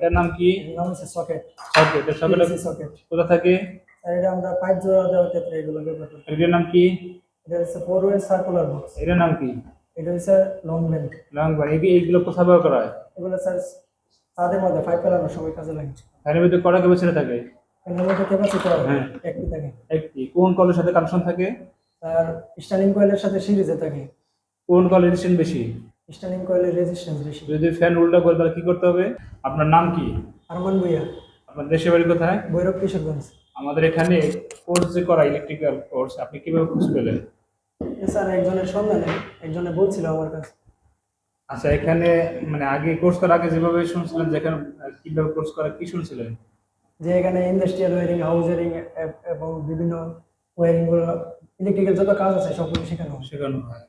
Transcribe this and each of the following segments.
এটার নাম কি? এর নাম হচ্ছে সকেট। সকেট। এটা সকেট সকেট কোথা থাকে? স্যার এটা আমরা পাইপ জোড়া দেওয়ার ক্ষেত্রে এগুলো ব্যবহার করি। এটার নাম কি? এটা হচ্ছে 4-way সার্কুলার বক্স। এটার নাম কি? এটা হচ্ছে লং বেন্ড। লং বার। এইগুলো কোথায় ব্যবহার করা হয়? এগুলো স্যার ছাদের মধ্যে পাইপ ফেলানোর সময় কাজে লাগে। এর মধ্যে কটা ক্যাপাসিটি থাকে? এর মধ্যে ক্যাপাসিটি হ্যাঁ একটি থাকে। একটি। কোন কলের সাথে কানেকশন থাকে? আর স্ট্যান্ডিং কয়েলের সাথে সিরিজে থাকে। কোন কল রেজিস্ট্যান্স বেশি? স্ট্যান্ডিং কয়েলের রেজিস্ট্যান্স বেশি। যদি ফ্যান উল্টা করে তাহলে কি করতে হবে? আপনার নাম কি? আরমান ভুইয়া। আপনার দেশের বাড়ি কোথায়? ভৈরব কিশোরগঞ্জ। আমাদের এখানে কোর্স যে করা ইলেকট্রিক্যাল কোর্স, আপনি কিভাবে খোঁজ পেলেন? স্যার একজনের সন্ধানে একজনে বলছিল আমার কাছে। আচ্ছা, এখানে মানে আগে কোর্স করার আগে যেভাবে শুনছিলেন, যেখানে কিভাবে কোর্স করা কি শুনছিলেন? যে এখানে ইন্ডাস্ট্রিয়াল ওয়ারিং, হাউস ওয়ারিং এবং বিভিন্ন ওয়ারিং গুলো, ইলেকট্রিক্যাল যত কাজ আছে সবগুলো শেখানো হয়। শেখানো হয়।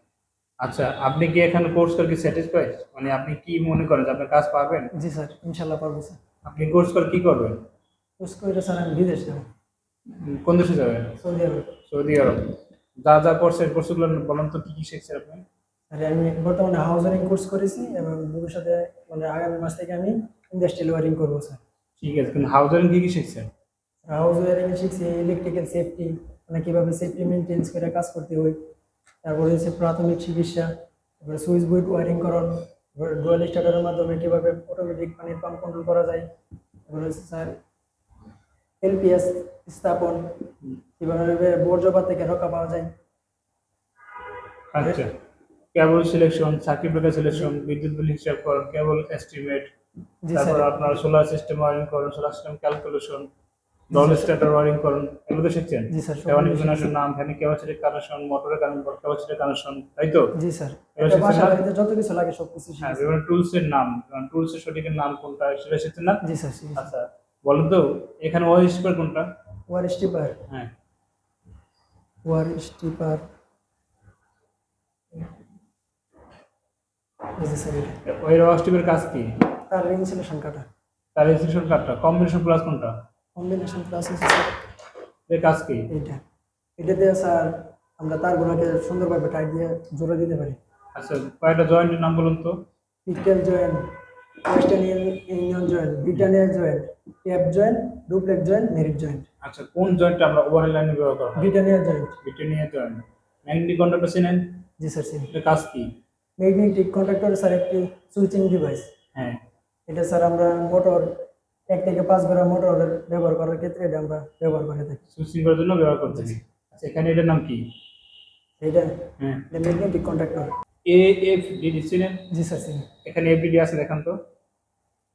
আচ্ছা, আপনি কি এখানে কোর্স করে কি স্যাটিসফাইড? মানে আপনি কি মনে করেন যে আপনার কাজ পাবেন? জি স্যার, ইনশাল্লাহ পারবো স্যার। আপনি কোর্স করে কি করবেন? কোর্স করে স্যার আমি বিদেশ যাবো। কোন দেশে যাবেন? সৌদি আরব। সৌদি আরব। যা যা কোর্সের কোর্সগুলো বলেন তো, কি কি শিখছেন আপনি? আর আমি বর্তমানে হাউস ওয়ারিং কোর্স করেছি এবং ভবিষ্যতে মানে আগামী মাস থেকে আমি ইন্ডাস্ট্রিয়াল ওয়ারিং করবো স্যার। ঠিক আছে, কিন্তু হাউজারিং কি কি শিখছেন? হাউস ওয়ারিং এ শিখছি ইলেকট্রিক্যাল সেফটি, মানে কিভাবে সেফটি মেনটেন্স করে কাজ করতে হয়। তারপরে হচ্ছে প্রাথমিক চিকিৎসা, তারপরে সুইচ বোর্ড ওয়ারিং করণ, ডুয়াল স্টার্টারের মাধ্যমে কিভাবে অটোমেটিক পানির পাম্প কন্ট্রোল করা যায়। তারপরে হচ্ছে স্যার এলপিএস স্থাপন, কিভাবে বর্জ্যপাত থেকে রক্ষা পাওয়া যায়। আচ্ছা, কেবল সিলেকশন, সার্কিট ব্রেকার সিলেকশন, বিদ্যুৎ বিল হিসাব করুন, কেবল এস্টিমেট, জি তারপর স্যার। আপনার সোলার সিস্টেম ওয়ারিং করুন, solar system calculation, DOL starter wiring করুন, এগুলো তো শিখছেন? জি স্যার, ফ্যান সবগুলো কানেকশন, নাম, ফ্যান ক্যাপাসিটি কানেকশন, মোটরের ক্যাপাসিটি কানেকশন, তাই তো? জি স্যার। এগুলো একটা শিখছেন বাসা না? বাড়িতে যত কিছু লাগে সবকিছু হ্যাঁ, শিখেছি। বিভিন্ন টুলসের নাম, টুলসের সঠিক নাম কোনটা সেটা শিখছেন না? জি স্যার শিখেছি। আচ্ছা, বলেন তো এখানে ওয়ার স্টিপার কোনটা? Wire stripper. হ্যাঁ, ওয়ার স্টিপার। জি স্যার। ওই ওয়ার স্টিপারের কাজ কি? তার ইনসুলেশন কাটা। তার ইনস্ট্রাকশন কার্ডটা কম্বিনেশন প্লাস কোনটা? কম্বিনেশন প্লাস হচ্ছে স্যার এর কাজ কি? এইটা। এটাতে স্যার আমরা তারগুলোকে সুন্দরভাবে টাইট দিয়ে জোড়া দিতে পারি। আচ্ছা, কয়েকটা জয়েন্টের নাম বলুন তো। Pickle joint, western union joint, Britannia joint, tap joint, duplex joint, merit joint. আচ্ছা, কোন জয়েন্টটা আমরা ওভারহেড লাইনে ব্যবহার করা হয়? Britannia joint. Britannia joint. Magnetic conductor চেনেন? জি স্যার চিনি। এর কাজ কি? ম্যাগনেটিক কন্ডাক্টর স্যার একটি সুইচিং ডিভাইস। হ্যাঁ, এটা স্যার আমরা মোটর 1 থেকে 5 ঘোড়া মোটর ব্যবহার করার ক্ষেত্রে এটা আমরা ব্যবহার করে থাকি। সুইচিং করার জন্য ব্যবহার করতেছি। আচ্ছা, এখানে এটার নাম কি? এটা হ্যাঁ, ম্যাগনেটিক কন্ডাক্টর। এএফডিডি চেনেন? জি স্যার চিনি। এখানে এফডিডি আছে, দেখান তো।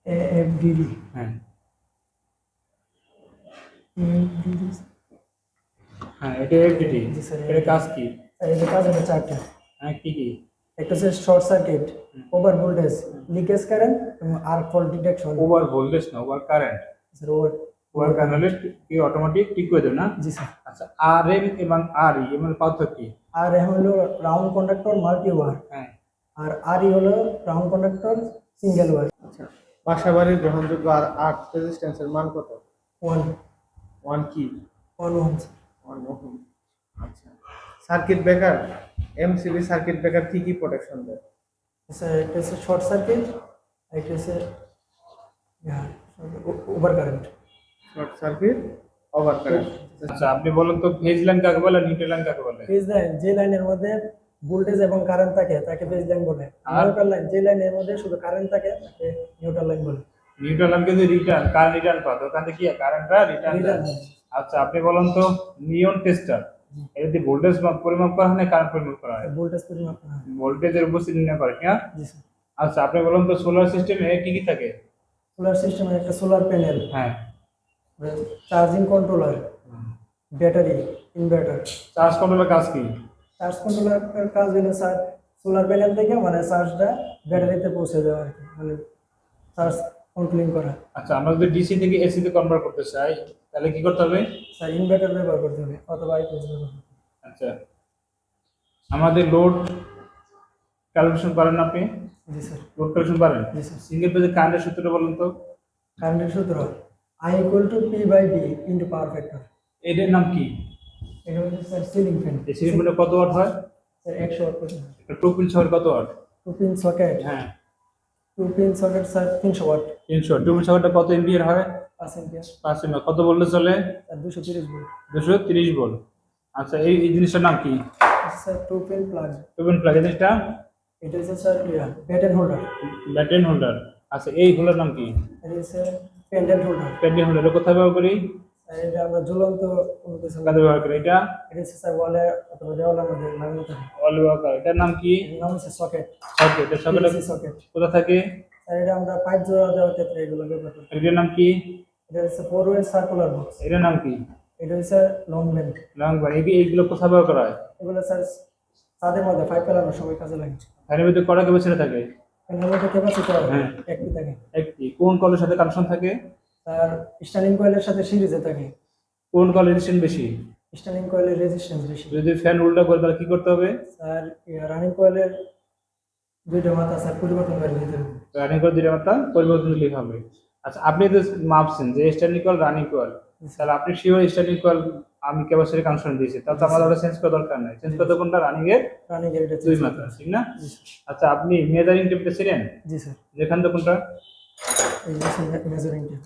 এএফডিডি। হ্যাঁ হ্যাঁ, এটা এফডিডি। জি স্যার। এর কাজ কি? স্যার এর কাজ হচ্ছে 4টা। হ্যাঁ, কি কি? একটা হচ্ছে short circuit, over voltage, leakage current এবং arc fault detection. Over voltage না, over current. Sir over. Over current হলে কি অটোমেটিক ঠিক করে দেবে না? জি স্যার। আচ্ছা, আরএম এবং আরই এর মধ্যে পার্থক্য কি? আর এ হলো রাউন্ড কন্ডাক্টর মাল্টি ওয়ার, হ্যাঁ, আর আরই হলো রাউন্ড কন্ডাক্টর সিঙ্গেল ওয়ার। আচ্ছা, বাসাবাড়ির গ্রহণযোগ্য আর আর্থ রেজিস্ট্যান্সের মান কত? 1 1 কি? 1 ওহম। 1 ওহম। আচ্ছা, circuit breaker, MCB circuit breaker কি কি প্রোটেকশন দেয়? স্যার একটা হচ্ছে শর্ট সার্কিট, একটা হচ্ছে over current. Short circuit, over current. আচ্ছা, আপনি বলেন তো ফেজ লাইন কাকে বলে, নিউট্রাল লাইন কাকে বলে? ফেজ লাইন যে লাইনের মধ্যে ভোল্টেজ এবং কারেন্ট থাকে তাকে ফেজ লাইন বলে। আর নিউট্রাল লাইন যে লাইনের মধ্যে শুধু কারেন্ট থাকে তাকে নিউট্রাল লাইন বলে। নিউট্রাল লাইন কিন্তু রিটার্ন, কারেন্ট রিটার্ন পাবে, ওখান থেকে কি কারেন্টটা রিটার্ন যায়। রিটার্ন। আচ্ছা, আপনি বলেন তো নিয়ন টেস্টার, এটা দিয়ে ভোল্টেজ পরিমাপ করা হয় না কারেন্ট পরিমাপ করা হয়? ভোল্টেজ পরিমাপ করা হয়। ভোল্টেজের উপস্থিতি নির্ণয় করে, হ্যাঁ। জি স্যার। আচ্ছা, আপনি বলেন তো সোলার সিস্টেমে কি কি থাকে? সোলার সিস্টেমে একটা সোলার প্যানেল, হ্যাঁ, charging controller, battery, inverter. Charge কন্ট্রোলের কাজ কি? চার্জ কন্ট্রোলারের কাজ হলো স্যার সোলার প্যানেল থেকে মানে চার্জটা ব্যাটারিতে পৌঁছে দেওয়া আর কি, মানে চার্জ কন্ট্রোলিং করা। আচ্ছা, আমরা যদি ডিসি থেকে এসি তে কনভার্ট করতে চাই তাহলে কি করতে হবে? স্যার ইনভার্টার ব্যবহার করতে হবে অথবা আইপিএস ব্যবহার করতে হবে। আচ্ছা, আমাদের লোড ক্যালকুলেশন পারেন আপনি? জি স্যার। লোড ক্যালকুলেশন পারেন? জি স্যার। সিঙ্গেল পেজে কারেন্টের সূত্রটা বলুন তো। কারেন্টের সূত্র I = P/B into power factor. এটার নাম কি? এটা হচ্ছে স্যার সিলিং ফ্যান। এই সিলিং ফ্যানে কত ওয়াট হয়? স্যার 100 ওয়াট পর্যন্ত। একটা টু পিন সকেট কত ওয়াট? 2 pin socket. হ্যাঁ, 2 পিন সকেট স্যার 300 ওয়াট। 300 টিউবুল সকেটটা কত এম্পিয়ার হয়? 5 এম্পিয়ার 5 এম্পিয়ার। কত ভোল্টে চলে? Sir 230 volt. 230 ভোল্ট। আচ্ছা এই জিনিসটার নাম কি? Sir 2 pin plug. Tubule plug. এই জিনিসটা এটা হচ্ছে sir Batten holder. Batten holder. আচ্ছা এই হোল্ডার নাম কি? এটা হচ্ছে পেন্ডেন্ট হোল্ডার। Pedal holder. এটা কোথায় ব্যবহার করি? আর এটা আমরা ঝুলন্ত কোনো কিছু কাজে ব্যবহার করি। এটা এটা হচ্ছে স্যার ওয়ালে অথবা দেওয়ালের মধ্যে লাগানো থাকে। অল ব্যবহার করি। এটার নাম কি? এর নাম হচ্ছে সকেট। ওকে, এটা সকেটে সকেট। কোথা থাকে? স্যার এটা আমরা পাইপ জোড়া দেওয়ার ক্ষেত্রে এগুলো ব্যবহার করি। এটার নাম কি? এটা হচ্ছে 4 ওয়ে সার্কুলার বক্স। এটার নাম কি? এটা হচ্ছে লং বেন্ড। লং বার। এইগুলো কোথায় ব্যবহার করা হয়? এগুলো স্যার ছাদের মধ্যে পাইপ ফেলানোর সময় কাজে লাগে। ফ্যানের ভিতরে কটা ক্যাপাসিটি থাকে? এর মধ্যে ক্যাপাসিটি হ্যাঁ। একটি থাকে। একটি। কোন কলের সাথে কানেকশন থাকে? আর স্ট্যান্ডিং কয়েলের সাথে সিরিজে থাকে। কোন কল রেজিস্ট্যান্স বেশি? স্ট্যান্ডিং কয়েলের রেজিস্ট্যান্স বেশি। যদি ফ্যান উল্টা করে তাহলে কি করতে হবে? স্যার রানিং কয়েলের দুইটা মাথা স্যার পরিবর্তন করে দিতে হবে। রানিং কল দুইটা মাত্রা পরিবর্তন দিলেই হবে। আচ্ছা আপনি তো মাপছেন যে স্ট্যান্ডিং কল রানিং কল, তাহলে আপনি শিওর স্ট্যান্ডিং কল আমি ক্যাপাসিটি কানেকশন দিয়েছি, তাহলে তো আমাদের ওটা চেঞ্জ করার দরকার নাই। চেঞ্জ করতে কোনটা? রানিং এর রানিং এর এটা দুই চেঞ্জ মাত্রা, করতে হবে। ঠিক না? জি স্যার। আচ্ছা আপনি মেজারিং টেপটা ছিলেন জি স্যার। যেখান থেকে কোনটা? এই যে মেজারিং টেপ।